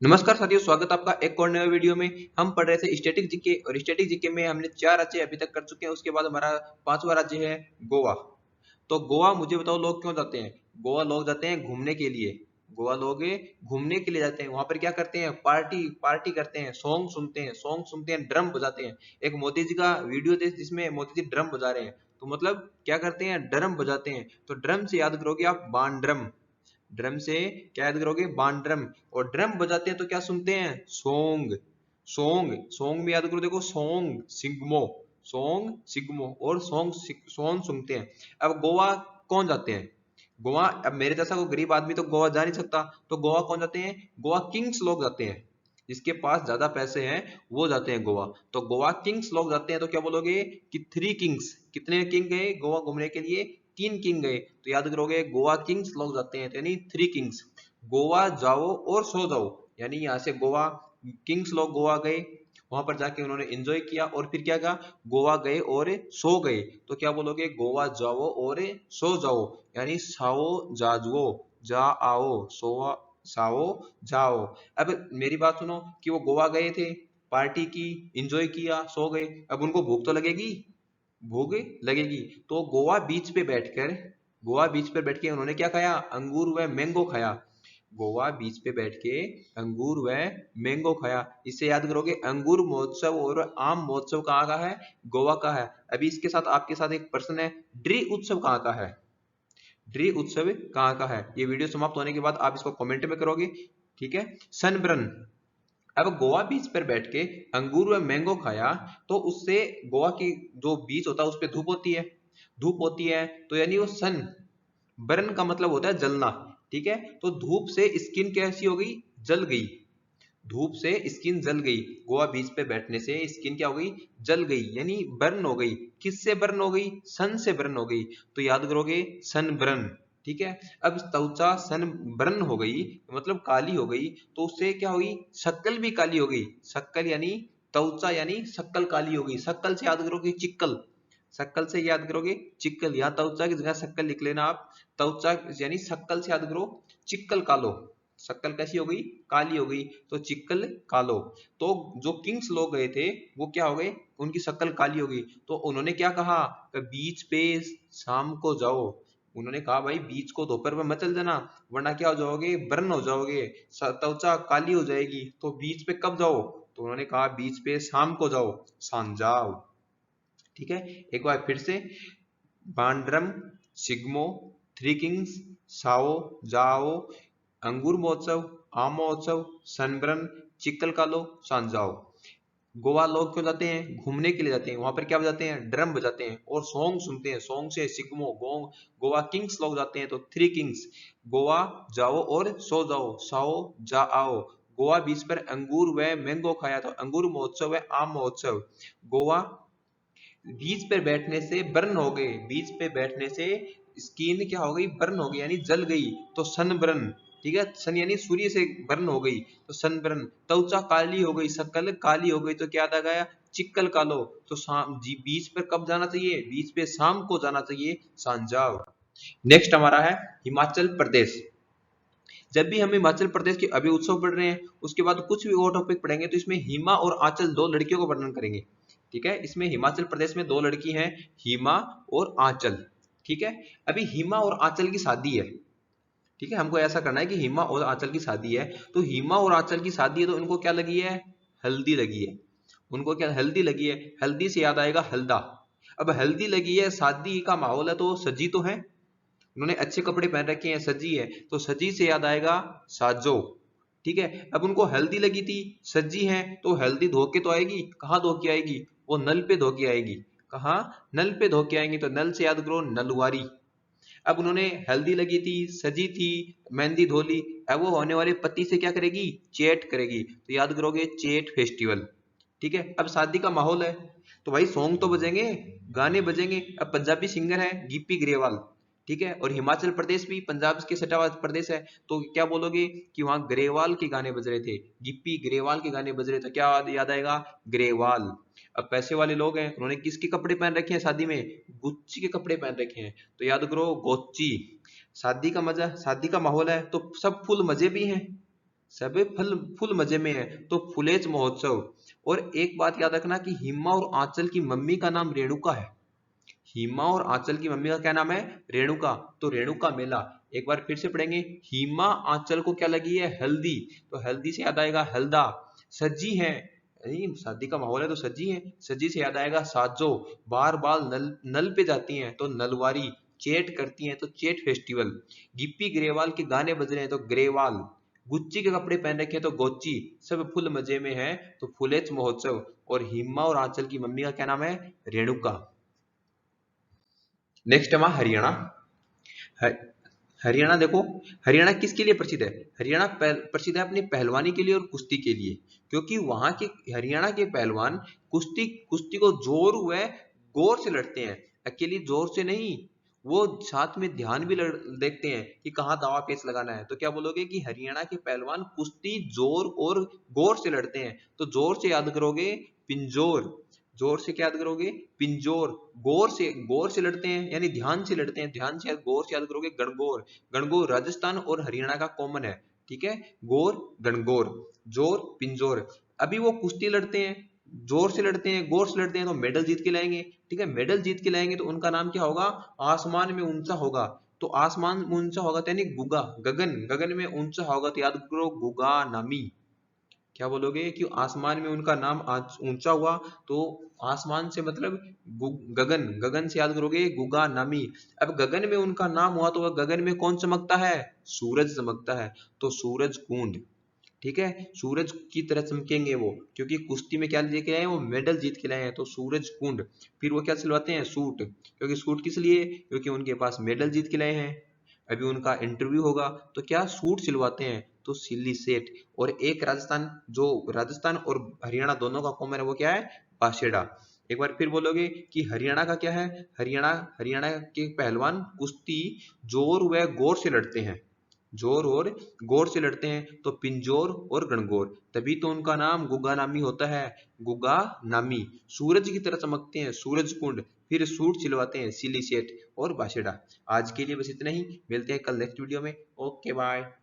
नमस्कार साथियों, स्वागत है आपका एक और नए वीडियो में। हम पढ़ रहे थे स्टैटिक जीके और स्टैटिक जीके में हमने 4 राज्य अभी तक कर चुके हैं। उसके बाद हमारा 5वां राज्य है गोवा। तो गोवा मुझे बताओ, लोग क्यों जाते हैं? गोवा लोग जाते हैं घूमने के लिए। गोवा लोग घूमने के लिए जाते हैं। वहां पर क्या करते हैं? पार्टी पार्टी करते हैं, सॉन्ग सुनते हैं, ड्रम बजाते हैं। एक मोदी जी का वीडियो थे जिसमें मोदी जी ड्रम बजा रहे हैं। तो मतलब क्या करते हैं? ड्रम बजाते हैं। तो ड्रम से याद करोगे आप बांड्रम। ड्रम से क्या याद करोगे? बांड्रम। और ड्रम बजाते हैं तो क्या सुनते हैं? सॉन्ग। सॉन्ग में याद करो, देखो सॉन्ग सिग्मो, सॉन्ग सिग्मो और सॉन्ग सुनते हैं। अब गोवा कौन जाते हैं? गोवा, अब मेरे जैसा कोई गरीब आदमी तो गोवा जा नहीं सकता। तो गोवा कौन जाते हैं? गोवा किंग्स लोग जाते हैं। जिसके पास ज्यादा पैसे हैं वो जाते हैं गोवा। तो गोवा किंग्स लोग जाते हैं। तो क्या बोलोगे कि 3 किंग्स? कितने किंग गए गोवा घूमने के लिए? 3 किंग गए। तो याद करोगे गोवा किंग्स लोग जाते हैं, तो यानी 3 किंग्स। गोवा जाओ और सो जाओ, यानी यहाँ से गोवा किंग्स लोग गोवा गए, वहां पर जाके उन्होंने एंजॉय किया और फिर क्या कहा? गोवा गए और सो गए। तो क्या बोलोगे? गोवा जाओ और सो जाओ, यानी साओ जाजुओ, जा आओ, सो साओ जाओ। अब मेरी बात सुनो कि वो गोवा गए थे, पार्टी की, एंजॉय किया, सो गए। अब उनको भूख तो लगेगी, भूख लगेगी। तो गोवा बीच पर बैठ के उन्होंने क्या खाया? अंगूर व मैंगो खाया। गोवा बीच पे बैठ के अंगूर व मैंगो खाया। इससे याद करोगे अंगूर महोत्सव और आम महोत्सव कहाँ का है? गोवा का है। अभी इसके साथ आपके साथ एक प्रश्न है, ड्री उत्सव कहाँ का है? ड्री उत्सव कहाँ का है? ये वीडियो समाप्त होने के बाद आप इसको कमेंट में करोगे, ठीक है। सनबर्न। अब गोवा बीच पर बैठ के अंगूर व मैंगो खाया, तो उससे गोवा की जो बीच होता है उस पर धूप होती है, तो यानी वो सन बर्न का मतलब होता है जलना, ठीक है। तो धूप से स्किन कैसी हो गई? जल गई। धूप से स्किन जल गई। गोवा बीच पे बैठने से स्किन क्या हो गई? जल गई, यानी बर्न हो गई। किससे बर्न हो गई? सन से बर्न हो गई। तो याद करोगे सन बर्न, ठीक है। अब त्वचा सन बर्न हो गई मतलब काली हो गई, तो उससे क्या हुई? शक्ल भी काली हो गई। शक्ल यानी त्वचा, यानी शक्ल काली हो गई। शक्ल से याद करोगे चिक्कल, शक्ल से याद करोगे चिक्कल, या त्वचा की जगह शक्ल लिख लेना आप। त्वचा यानी शक्ल से याद करो चिक्कल कालो। शक्ल कैसी हो गई? काली हो गई, तो चिक्कल कालो। तो जो किंग्स लोग गए थे वो क्या हो गए? उनकी शक्ल काली हो गई। तो उन्होंने क्या कहा? कि बीच पे शाम को जाओ। उन्होंने कहा भाई बीच को दोपहर में मत चल जाना, वरना क्या हो जाओगे? बर्न हो जाओगे, त्वचा काली हो जाएगी। तो बीच पे कब जाओ? तो उन्होंने कहा बीच पे शाम को जाओ, सांजाओ, ठीक है। एक बार फिर से, बांड्रम, सिग्मो, 3 किंग्स, साओ जाओ, अंगूर महोत्सव, आम महोत्सव, सनबर्न, चिक्कल कालो, सांजाओ। गोवा लोग क्यों जाते हैं? घूमने के लिए जाते हैं। वहां पर क्या बजाते हैं? ड्रम बजाते हैं और सॉन्ग सुनते हैं। सॉन्ग से सिग्मो गोवा किंग्स लोग जाते हैं, तो 3 किंग्स। गोवा जाओ और सो जाओ, साओ जा आओ। गोवा बीच पर अंगूर व मैंगो खाया, तो अंगूर महोत्सव है, आम महोत्सव। गोवा बीच पे बैठने से बर्न हो गए, बीच पे बैठने से स्किन क्या हो गई? बर्न हो गई, यानी जल गई। तो सन बर्न, ठीक है। सन यानी सूर्य से बर्न हो गई, तो सन बर्न। त्वचा काली हो गई, शक्ल काली हो गई, तो क्या आ गया? चिक्कल कालो। तो शाम जी बीच पर कब जाना चाहिए? बीच पे शाम को जाना चाहिए, सांजाव। नेक्स्ट हमारा है हिमाचल प्रदेश। जब भी हम हिमाचल प्रदेश के अभी उत्सव पढ़ रहे हैं, उसके बाद कुछ भी और टॉपिक पढ़ेंगे, तो इसमें हिमा और आंचल दो लड़कियों का वर्णन करेंगे, ठीक है। इसमें हिमाचल प्रदेश में दो लड़की हैं, हिमा और आंचल, ठीक है। अभी हिमा और आंचल की शादी है, ठीक है। हमको ऐसा करना है कि हिमा और आंचल की शादी है। तो हिमा और आंचल की शादी है, तो इनको क्या लगी है? हल्दी लगी है। उनको क्या हल्दी लगी है? हल्दी से याद आएगा हल्दा। अब हल्दी लगी है, शादी का माहौल है, तो सजी तो है, उन्होंने अच्छे कपड़े पहन रखे हैं, सजी है, तो सजी से याद आएगा साजो, ठीक है। अब उनको हल्दी लगी थी, सजी है, तो हल्दी धो के तो आएगी, कहाँ धो के आएगी? वो नल पे धो के आएगी। कहाँ? नल पे धो के आएंगी, तो नल से याद करो नलवारी। अब उन्होंने हल्दी लगी थी, सजी थी, मेहंदी धो ली, अब वो होने वाले पति से क्या करेगी? चेट करेगी, तो याद करोगे चेट फेस्टिवल, ठीक है। अब शादी का माहौल है, तो भाई सॉन्ग तो बजेंगे, गाने बजेंगे। अब पंजाबी सिंगर है गिप्पी ग्रेवाल, ठीक है, और हिमाचल प्रदेश भी पंजाब के सटा हुआ प्रदेश है, तो क्या बोलोगे कि वहां ग्रेवाल के गाने बज रहे थे, गिप्पी ग्रेवाल के गाने बज रहे थे, क्या याद आएगा? ग्रेवाल। अब पैसे वाले लोग हैं, उन्होंने किसके कपड़े पहन रखे हैं शादी में? गुच्ची के कपड़े पहन रखे हैं, तो याद करो गोची। शादी का मजा, शादी का माहौल है, तो सब फुल मजे भी हैं, सभी फल फुल मजे में है, तो फुलेज महोत्सव। और एक बात याद रखना कि हिमा और आंचल की मम्मी का नाम रेणुका है। हिमा और आंचल की मम्मी का क्या नाम है? रेणुका। तो रेणुका मेला एक बार फिर से पढ़ेंगे। हिमा आंचल को क्या लगी है? हल्दी। तो हल्दी से याद आएगा हल्दा। सजी है, शादी का माहौल है तो सजी है। सजी से याद आएगा साजो। बार बार नल नल पे जाती हैं तो नलवारी। चेट करती हैं तो चेट फेस्टिवल। गिप्पी ग्रेवाल के गाने बज रहे हैं तो ग्रेवाल। गुच्ची के कपड़े पहन रखे हैं तो गोची। सब फुल मजे में है तो फुलेच महोत्सव। और हिमा और आंचल की मम्मी का क्या नाम है? रेणुका। नेक्स्ट है हमारा हरियाणा। ह- हरियाणा देखो, हरियाणा किसके लिए प्रसिद्ध है? हरियाणा प्रसिद्ध है अपनी पहलवानी के लिए और कुश्ती के लिए। क्योंकि वहां के हरियाणा के पहलवान कुश्ती कुश्ती को जोर हुए गौर से लड़ते हैं, अकेली जोर से नहीं। वो साथ में ध्यान भी देखते हैं कि कहाँ दावा पेच लगाना है। तो क्या बोलोगे कि हरियाणा के पहलवान कुश्ती जोर और गौर से लड़ते हैं। तो जोर से याद करोगे पिंजोर। जोर से क्या याद करोगे? पिंजोर। गौर से लड़ते हैं यानी ध्यान से लड़ते हैं, ध्यान से गौर से याद करोगे गणगौर। गणगौर राजस्थान और हरियाणा का कॉमन है, ठीक है। गौर गणगौर। जोर पिंजोर। अभी वो कुश्ती लड़ते हैं, जोर से लड़ते हैं गौर से लड़ते हैं तो मेडल जीत के लाएंगे, ठीक है। मेडल जीत के लाएंगे तो उनका नाम क्या होगा? आसमान में ऊंचा होगा। तो आसमान में ऊंचा होगा तो यानी गुगा, गगन। गगन में ऊंचा होगा तो याद करो गुगा नामी। क्या बोलोगे कि आसमान में उनका नाम आज ऊंचा हुआ। तो आसमान से मतलब गगन। गगन से याद करोगे गुगा नामी। अब गगन में उनका नाम हुआ तो वह गगन में कौन चमकता है? सूरज चमकता है। तो सूरज कुंड, ठीक है। सूरज की तरह चमकेंगे वो, क्योंकि कुश्ती में क्या लेके आए हैं? वो मेडल जीत के लाए हैं तो सूरज कुंड। फिर वो क्या सिलवाते हैं? सूट। क्योंकि सूट किस लिए? क्योंकि उनके पास मेडल जीत के लाए हैं। अभी उनका इंटरव्यू होगा तो क्या सूट सिलवाते हैं? तो सिल्ली सेट। और एक राजस्थान, जो राजस्थान और हरियाणा दोनों का कॉमन है वो क्या है? बाशेड़ा। एक बार फिर बोलोगे कि हरियाणा का क्या है? हरियाणा हरियाणा के पहलवान कुश्ती जोर व गौर से लड़ते हैं। जोर और गौर से लड़ते हैं तो पिंजोर और गणगौर। तभी तो उनका नाम गुगा नामी होता है। गुगा नामी। सूरज की तरह चमकते हैं सूरज कुंड। फिर सूट सिलवाते हैं सिली सेठ और बाशेड़ा। आज के लिए बस इतना ही, मिलते हैं कल नेक्स्ट वीडियो में। Okay bye.